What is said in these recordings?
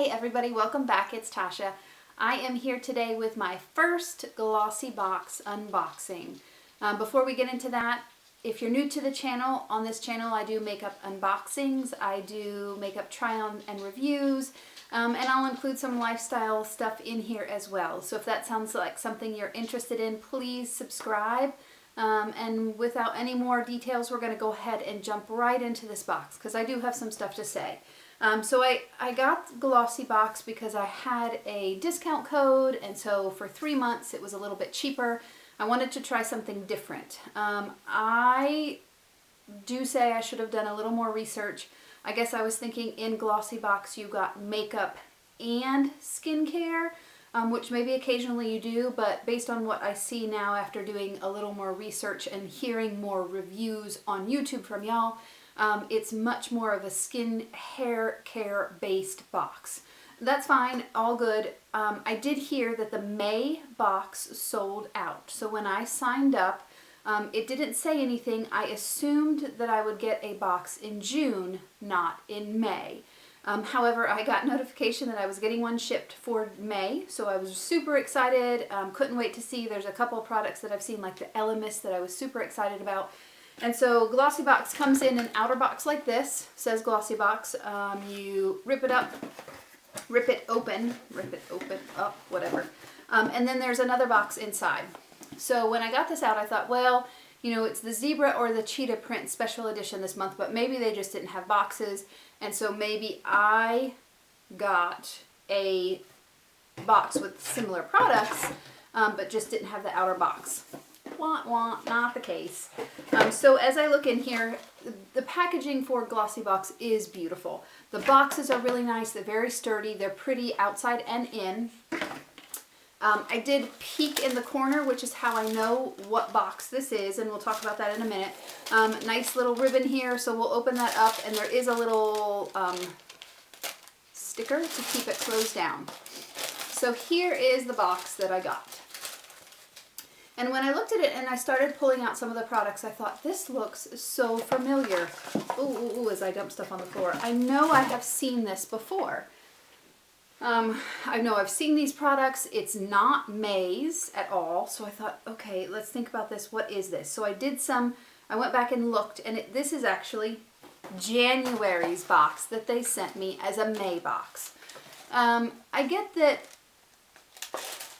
Hey everybody, welcome back. It's Tasha. I am here today with my first Glossy Box unboxing. Before we get into that, if you're new to the channel, on this channel I do makeup unboxings, I do makeup try-on and reviews, and I'll include some lifestyle stuff in here as well. So if that sounds like something you're interested in, please subscribe. And without any more details, we're going to go ahead and jump right into this box because I do have some stuff to say. So I got Glossy Box because I had a discount code, and so for 3 months it was a little bit cheaper. I wanted to try something different. I do say I should have done a little more research. I guess I was thinking in Glossy Box you got makeup and skincare, which maybe occasionally you do, but based on what I see now after doing a little more research and hearing more reviews on YouTube from y'all, it's much more of a skin hair care based box. That's fine, all good. I did hear that the May box sold out. So when I signed up, it didn't say anything. I assumed that I would get a box in June, not in May. However, I got notification that I was getting one shipped for May, so I was super excited. Couldn't wait to see. There's a couple of products that I've seen, like the Elemis, that I was super excited about. And so Glossy Box comes in an outer box like this, says Glossy Box. You rip it up, rip it open, up, whatever. And then there's another box inside. So when I got this out, I thought, well, you know, it's the zebra or the cheetah print special edition this month, but maybe they just didn't have boxes. And so maybe I got a box with similar products, but just didn't have the outer box. Wah, wah, not the case. So as I look in here, the packaging for Glossy Box is beautiful. The boxes are really nice. They're very sturdy. They're pretty outside and in. I did peek in the corner, which is how I know what box this is, and we'll talk about that in a minute. Nice little ribbon here, so we'll open that up, and there is a little sticker to keep it closed down. So here is the box that I got. And when I looked at it and I started pulling out some of the products, I thought, this looks so familiar. Ooh, as I dump stuff on the floor. I know I have seen this before. I know I've seen these products. It's not May's at all. So I thought, okay, let's think about this. What is this? So I went back and looked, and this is actually January's box that they sent me as a May box. I get that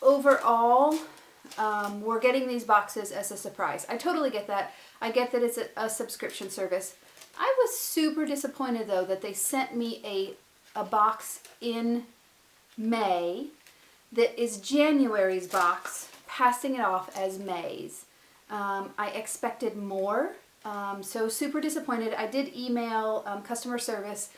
overall, we're getting these boxes as a surprise. I totally get that. I get that it's a subscription service. I was super disappointed though that they sent me a box in May that is January's box, passing it off as May's. I expected more, so super disappointed. I did email customer service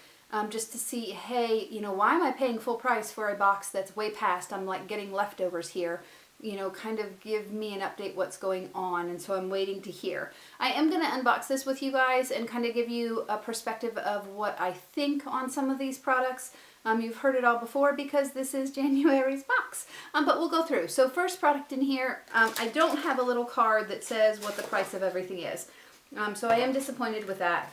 just to see, hey, you know, why am I paying full price for a box that's way past? I'm like getting leftovers here. You know, kind of give me an update what's going on, and so I'm waiting to hear. I am going to unbox this with you guys and kind of give you a perspective of what I think on some of these products. You've heard it all before because this is January's box, but we'll go through. So first product in here, I don't have a little card that says what the price of everything is, so I am disappointed with that.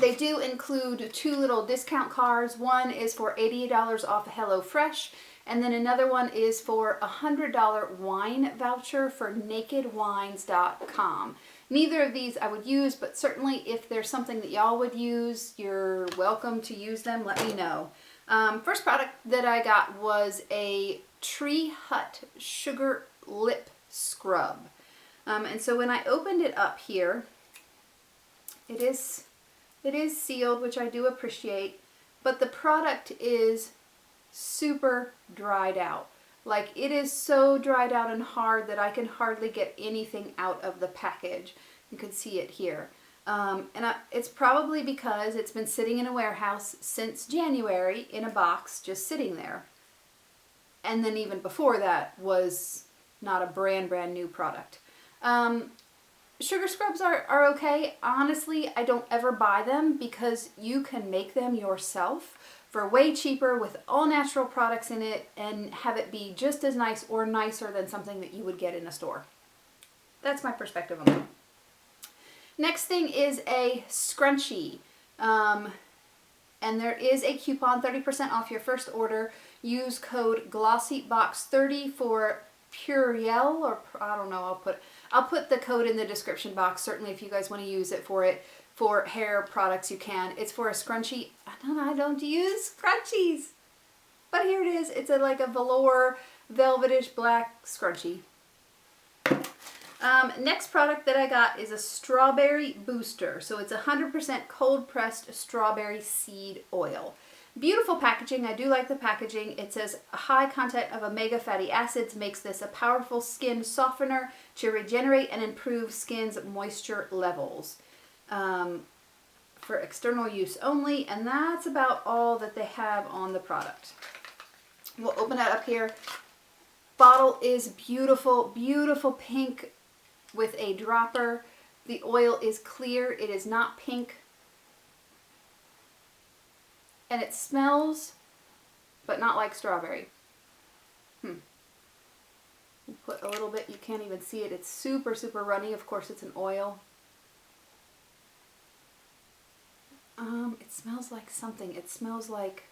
They do include 2 little discount cards. One is for $80 off HelloFresh, and then another one is for a $100 wine voucher for nakedwines.com. Neither of these I would use, but certainly if there's something that y'all would use, you're welcome to use them. Let me know. First product that I got was a Tree Hut Sugar Lip Scrub. And so when I opened it up here, it is sealed, which I do appreciate, but the product is super dried out. Like, it is so dried out and hard that I can hardly get anything out of the package. You can see it here. It's probably because it's been sitting in a warehouse since January in a box, just sitting there. And then even before that was not a brand new product. Sugar scrubs are okay. Honestly, I don't ever buy them because you can make them yourself for way cheaper with all natural products in it and have it be just as nice or nicer than something that you would get in a store. That's my perspective on that. Next thing is a scrunchie. and there is a coupon, 30% off your first order. Use code GlossyBox30 for Purelei, or I don't know, I'll put the code in the description box. Certainly if you guys want to use it for hair products, you can. It's for a scrunchie. I don't use scrunchies, but here it is. It's like a velour velvetish black scrunchie. Next product that I got is a strawberry booster. So it's 100% cold pressed strawberry seed oil. Beautiful packaging. I do like the packaging. It says a high content of omega fatty acids makes this a powerful skin softener to regenerate and improve skin's moisture levels. For external use only, and that's about all that they have on the product. We'll open it up here. Bottle is beautiful, beautiful pink with a dropper. The oil is clear. It is not pink. And it smells, but not like strawberry. You put a little bit, you can't even see it. It's super, super runny. Of course, it's an oil. It smells like something. It smells like,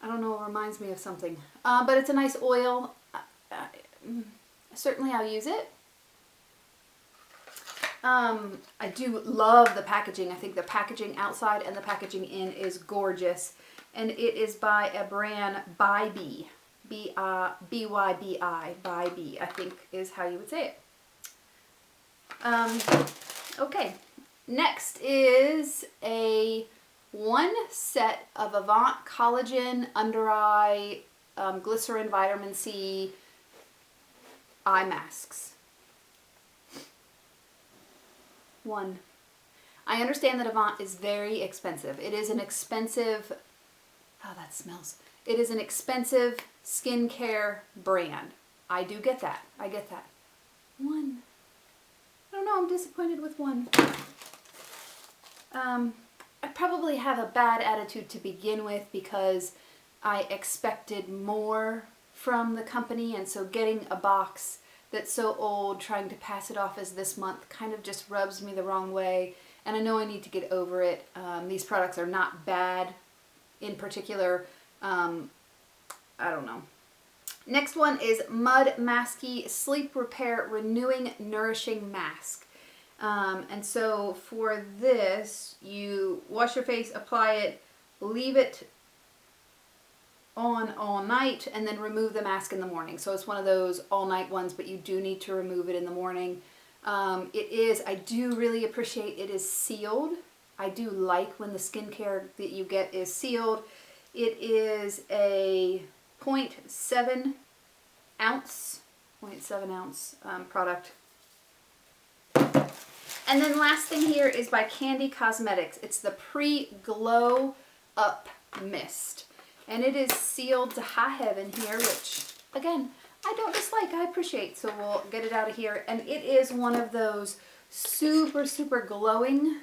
I don't know, it reminds me of something. But it's a nice oil. Certainly I'll use it. I do love the packaging. I think the packaging outside and the packaging in is gorgeous. And it is by a brand Bybi. B-Y-B-I. Bybi, I think is how you would say it. Okay. Next is a one set of Avant Collagen Under Eye Glycerin Vitamin C eye masks. One. I understand that Avant is very expensive. It is an expensive, oh, that smells. It is an expensive skincare brand. I do get that. I get that. One. I don't know, I'm disappointed with one. I probably have a bad attitude to begin with because I expected more from the company, and so getting a box that's so old, trying to pass it off as this month kind of just rubs me the wrong way, and I know I need to get over it. These products are not bad in particular. I don't know. Next one is Mud Masky Sleep Repair Renewing Nourishing Mask. And so for this, you wash your face, apply it, leave it on all night, and then remove the mask in the morning. So it's one of those all night ones, but you do need to remove it in the morning. I do really appreciate it is sealed. I do like when the skincare that you get is sealed. It is a 0.7 ounce product. And then last thing here is by Candy Cosmetics. It's the Pre-Glow Up Mist. And it is sealed to high heaven here, which, again, I don't dislike, I appreciate. So we'll get it out of here. And it is one of those super, super glowing,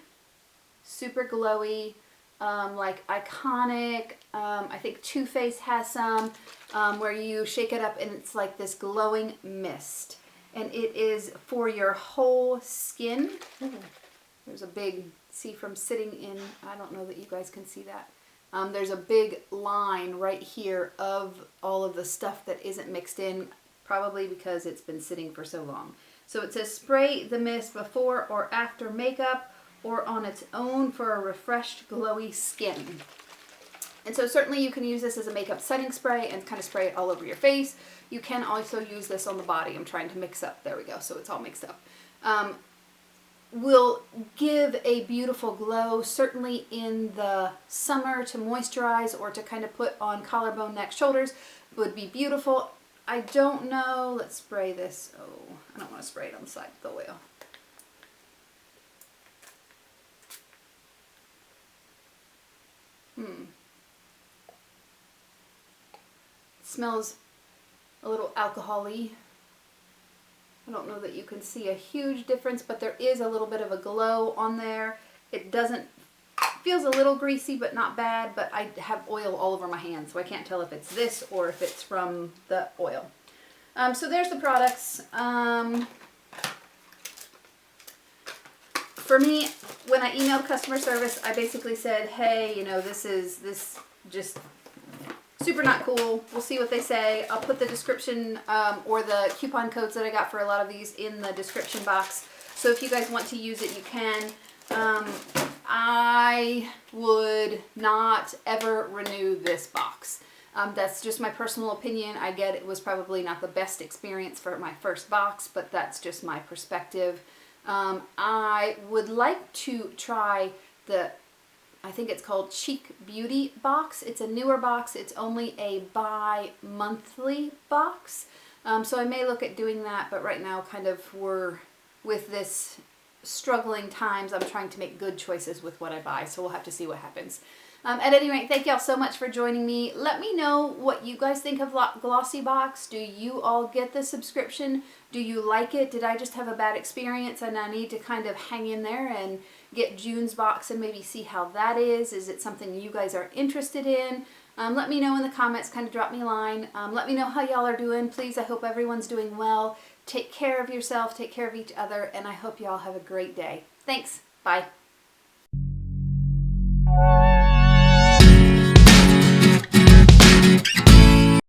super glowy, like iconic, I think Too Faced has some, where you shake it up and it's like this glowing mist. And it is for your whole skin. Ooh, there's a big, see from sitting in, I don't know that you guys can see that. There's a big line right here of all of the stuff that isn't mixed in, probably because it's been sitting for so long. So it says spray the mist before or after makeup or on its own for a refreshed, glowy skin. And so certainly you can use this as a makeup setting spray and kind of spray it all over your face. You can also use this on the body. I'm trying to mix up. There we go. So it's all mixed up. Will give a beautiful glow, certainly in the summer, to moisturize or to kind of put on collarbone, neck, shoulders. Would be beautiful. I don't know. Let's spray this. Oh, I don't want to spray it on the side of the oil. Smells a little alcohol-y. I don't know that you can see a huge difference, but there is a little bit of a glow on there. It feels a little greasy, but not bad, but I have oil all over my hands, so I can't tell if it's this or if it's from the oil. So there's the products. For me, when I emailed customer service, I basically said, hey, you know, this just super not cool. We'll see what they say. I'll put the description or the coupon codes that I got for a lot of these in the description box. So if you guys want to use it, you can. I would not ever renew this box. That's just my personal opinion. I get it was probably not the best experience for my first box, but that's just my perspective. I would like to try I think it's called Chic Beauty box. It's a newer box. It's only a bi-monthly box. So I may look at doing that, but right now kind of we're with this struggling times. I'm trying to make good choices with what I buy, so we'll have to see what happens. At any rate, thank y'all so much for joining me. Let me know what you guys think of Glossy Box. Do you all get the subscription? Do you like it? Did I just have a bad experience and I need to kind of hang in there and get June's box and maybe see how that is? Is it something you guys are interested in? Let me know in the comments, kind of drop me a line. Let me know how y'all are doing. Please, I hope everyone's doing well. Take care of yourself, take care of each other, and I hope y'all have a great day. Thanks. Bye.